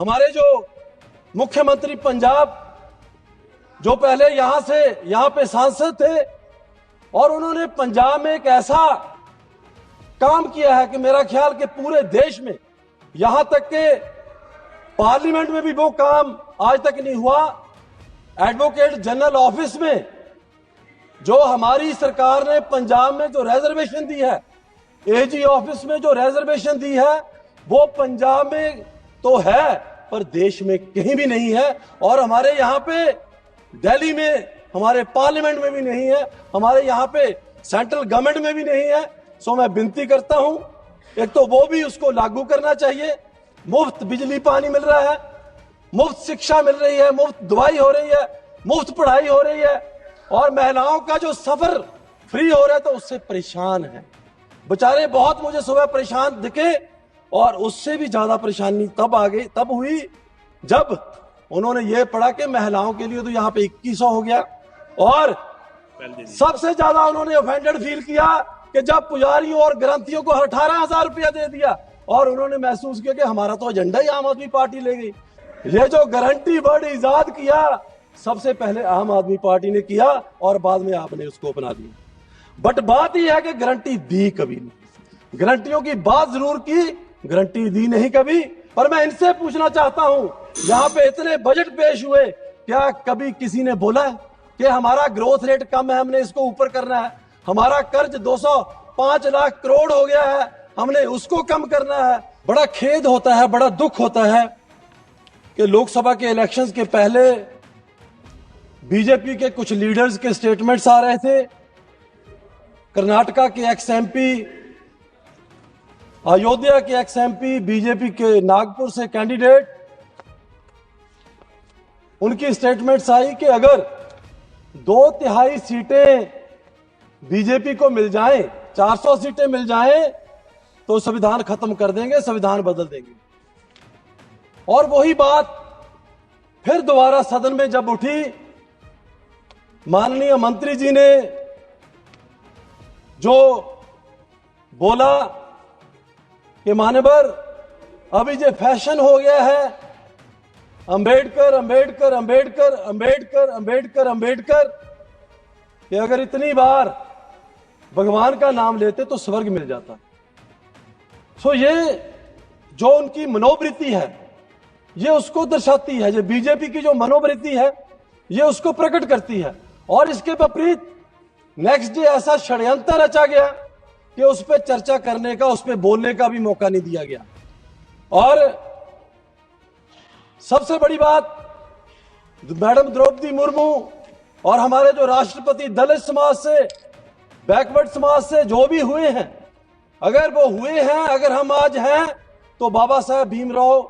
हमारे जो मुख्यमंत्री पंजाब जो पहले यहाँ पे सांसद थे और उन्होंने पंजाब में एक ऐसा काम किया है कि मेरा ख्याल कि पूरे देश में यहां तक के पार्लियामेंट में भी वो काम आज तक नहीं हुआ। एडवोकेट जनरल ऑफिस में जो हमारी सरकार ने पंजाब में जो रिजर्वेशन दी है, एजी ऑफिस में जो रिजर्वेशन दी है, वो पंजाब में तो है पर देश में कहीं भी नहीं है। और हमारे यहाँ पे दिल्ली में, हमारे पार्लियामेंट में भी नहीं है, हमारे यहाँ पे सेंट्रल गवर्नमेंट में भी नहीं है। सो मैं विनती करता हूं, एक तो वो भी उसको लागू करना चाहिए। मुफ्त बिजली पानी मिल रहा है, मुफ्त शिक्षा मिल रही है, मुफ्त दवाई हो रही है, मुफ्त पढ़ाई हो रही है और महिलाओं का जो सफर फ्री हो रहा है तो उससे परेशान है बेचारे। बहुत मुझे सुबह परेशान दिखे और उससे भी ज्यादा परेशानी तब हुई जब उन्होंने ये पढ़ा कि महिलाओं के लिए तो यहाँ पे 2100 हो गया। और सबसे ज्यादा उन्होंने ऑफेंडेड फील किया कि जब पुजारियों और ग्रंथियों को 18,000 रुपया दे दिया और उन्होंने महसूस किया कि हमारा तो एजेंडा ही आम आदमी पार्टी ले गई। ये जो गारंटी वर्ड इजाद किया सबसे पहले आम आदमी पार्टी ने किया और बाद में आपने उसको अपना दिया। बट बात यह है कि गारंटी दी कभी नहीं, गारंटियों की बात जरूर की, गारंटी दी नहीं कभी। पर मैं इनसे पूछना चाहता हूं, यहाँ पे इतने बजट पेश हुए, क्या कभी किसी ने बोला है कि हमारा ग्रोथ रेट कम है, हमने इसको ऊपर करना है? हमारा कर्ज 205 लाख करोड़ हो गया है, हमने उसको कम करना है। बड़ा खेद होता है, बड़ा दुख होता है कि लोकसभा के इलेक्शंस के पहले बीजेपी के कुछ लीडर्स के स्टेटमेंट्स आ रहे थे। कर्नाटका के एक्स एमपी, अयोध्या के एक्स एमपी, बीजेपी के नागपुर से कैंडिडेट, उनकी स्टेटमेंट्स आई कि अगर 2/3 सीटें बीजेपी को मिल जाएं, 400 सीटें मिल जाएं तो संविधान खत्म कर देंगे, संविधान बदल देंगे। और वही बात फिर दोबारा सदन में जब उठी, माननीय मंत्री जी ने जो बोला कि मानवर अभी जो फैशन हो गया है अंबेडकर अंबेडकर अंबेडकर अंबेडकर अंबेडकर अंबेडकर, कि अगर इतनी बार भगवान का नाम लेते तो स्वर्ग मिल जाता। सो ये जो उनकी मनोवृत्ति है ये उसको दर्शाती है, जो बीजेपी की जो मनोवृत्ति है ये उसको प्रकट करती है। और इसके विपरीत नेक्स्ट डे ऐसा षड्यंत्र रचा गया कि उस पर चर्चा करने का, उस पर बोलने का भी मौका नहीं दिया गया। और सबसे बड़ी बात, मैडम द्रौपदी मुर्मू और हमारे जो राष्ट्रपति दलित समाज से, बैकवर्ड समाज से जो भी हुए हैं, अगर वो हुए हैं, अगर हम आज हैं तो बाबा साहब भीमराव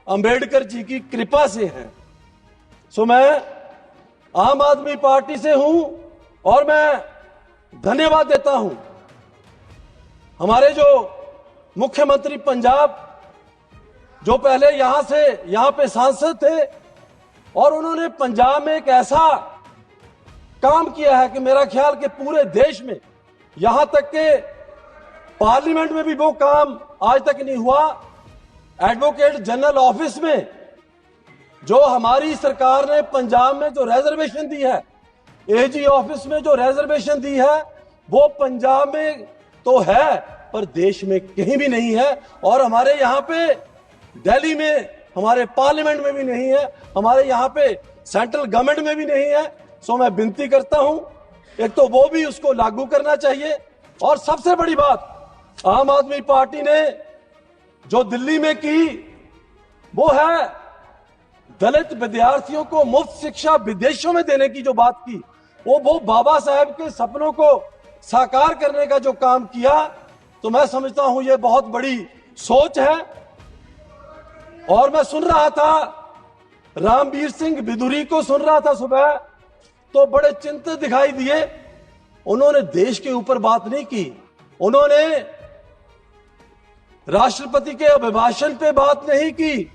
अंबेडकर जी की कृपा से हैं। सो मैं आम आदमी पार्टी से हूं और मैं धन्यवाद देता हूं हमारे जो मुख्यमंत्री पंजाब जो पहले यहाँ पे सांसद थे और उन्होंने पंजाब में एक ऐसा काम किया है कि मेरा ख्याल कि पूरे देश में यहां तक के पार्लियामेंट में भी वो काम आज तक नहीं हुआ। एडवोकेट जनरल ऑफिस में जो हमारी सरकार ने पंजाब में जो रिजर्वेशन दी है, एजी ऑफिस में जो रिजर्वेशन दी है, वो पंजाब में तो है पर देश में कहीं भी नहीं है। और हमारे यहाँ पे दिल्ली में, हमारे पार्लियामेंट में भी नहीं है, हमारे यहाँ पे सेंट्रल गवर्नमेंट में भी नहीं है। सो मैं विनती करता हूं, एक तो वो भी उसको लागू करना चाहिए। और सबसे बड़ी बात, आम आदमी पार्टी ने जो दिल्ली में की वो है दलित विद्यार्थियों को मुफ्त शिक्षा विदेशों में देने की जो बात की, वो बाबा साहब के सपनों को साकार करने का जो काम किया, तो मैं समझता हूं ये बहुत बड़ी सोच है। और मैं सुन रहा था रामवीर सिंह बिधुरी को, सुन रहा था सुबह, तो बड़े चिंतित दिखाई दिए। उन्होंने देश के ऊपर बात नहीं की, उन्होंने राष्ट्रपति के अभिभाषण पे बात नहीं की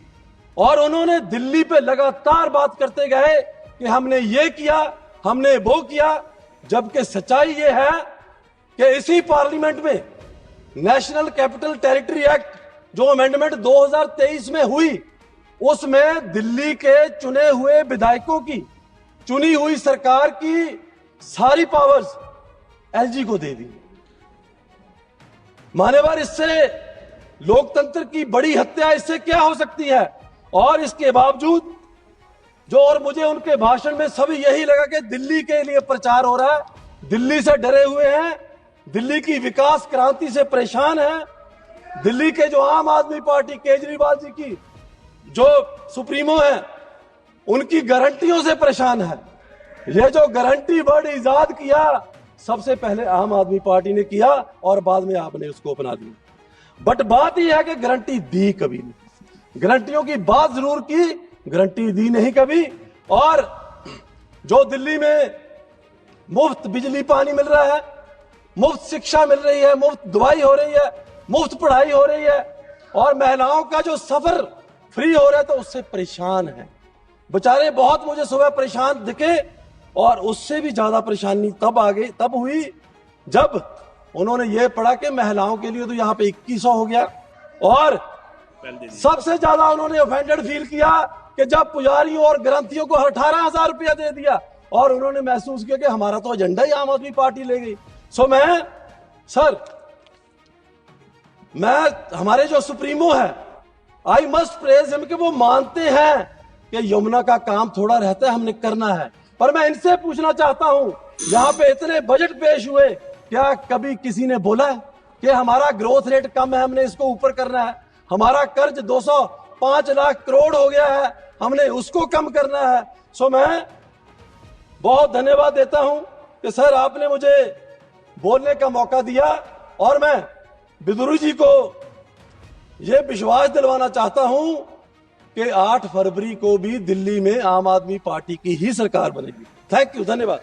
और उन्होंने दिल्ली पे लगातार बात करते गए कि हमने ये किया, हमने वो किया। जबकि सच्चाई ये है कि इसी पार्लियामेंट में नेशनल कैपिटल टेरिटरी एक्ट जो अमेंडमेंट 2023 में हुई, उसमें दिल्ली के चुने हुए विधायकों की, चुनी हुई सरकार की सारी पावर्स एलजी को दे दी। मान्यवर, इससे लोकतंत्र की बड़ी हत्या इससे क्या हो सकती है? और इसके बावजूद जो, और मुझे उनके भाषण में सभी यही लगा कि दिल्ली के लिए प्रचार हो रहा है, दिल्ली से डरे हुए हैं, दिल्ली की विकास क्रांति से परेशान है, दिल्ली के जो आम आदमी पार्टी केजरीवाल जी की जो सुप्रीमो है उनकी गारंटियों से परेशान है। ये जो गारंटी वर्ड इजाद किया सबसे पहले आम आदमी पार्टी ने किया और बाद में आपने उसको अपना दिया। बट बात यह है कि गारंटी दी कभी नहीं, गारंटियों की बात जरूर की, गारंटी दी नहीं कभी। और जो दिल्ली में मुफ्त बिजली पानी मिल रहा है, मुफ्त शिक्षा मिल रही है, मुफ्त दवाई हो रही है, मुफ्त पढ़ाई हो रही है, और महिलाओं का जो सफर फ्री हो रहा है, तो उससे परेशान है बेचारे। बहुत मुझे सुबह परेशान दिखे, और उससे भी ज्यादा परेशानी तब हुई जब उन्होंने ये पढ़ा कि महिलाओं के लिए तो यहां पे 2100 हो गया, और सबसे ज्यादा उन्होंने ऑफेंडेड फील किया कि जब पुजारियों और ग्रंथियों को 18,000 रुपया दे दिया, और उन्होंने महसूस किया कि हमारा तो एजेंडा ही आम आदमी पार्टी ले गई। सो मैं हमारे जो सुप्रीमो है, आई मस्ट प्रेज हिम कि वो मानते हैं कि यमुना का काम थोड़ा रहता है, हमने करना है। पर मैं इनसे पूछना चाहता हूं, यहां पे इतने बजट पेश हुए, क्या कभी किसी ने बोला है कि हमारा ग्रोथ रेट कम है, हमने इसको ऊपर करना है? हमारा कर्ज 205 लाख करोड़ हो गया है, हमने उसको कम करना है। सो मैं बहुत धन्यवाद देता हूं कि सर आपने मुझे बोलने का मौका दिया, और मैं बिदुरु जी को यह विश्वास दिलवाना चाहता हूं कि 8 फरवरी को भी दिल्ली में आम आदमी पार्टी की ही सरकार बनेगी। थैंक यू, धन्यवाद।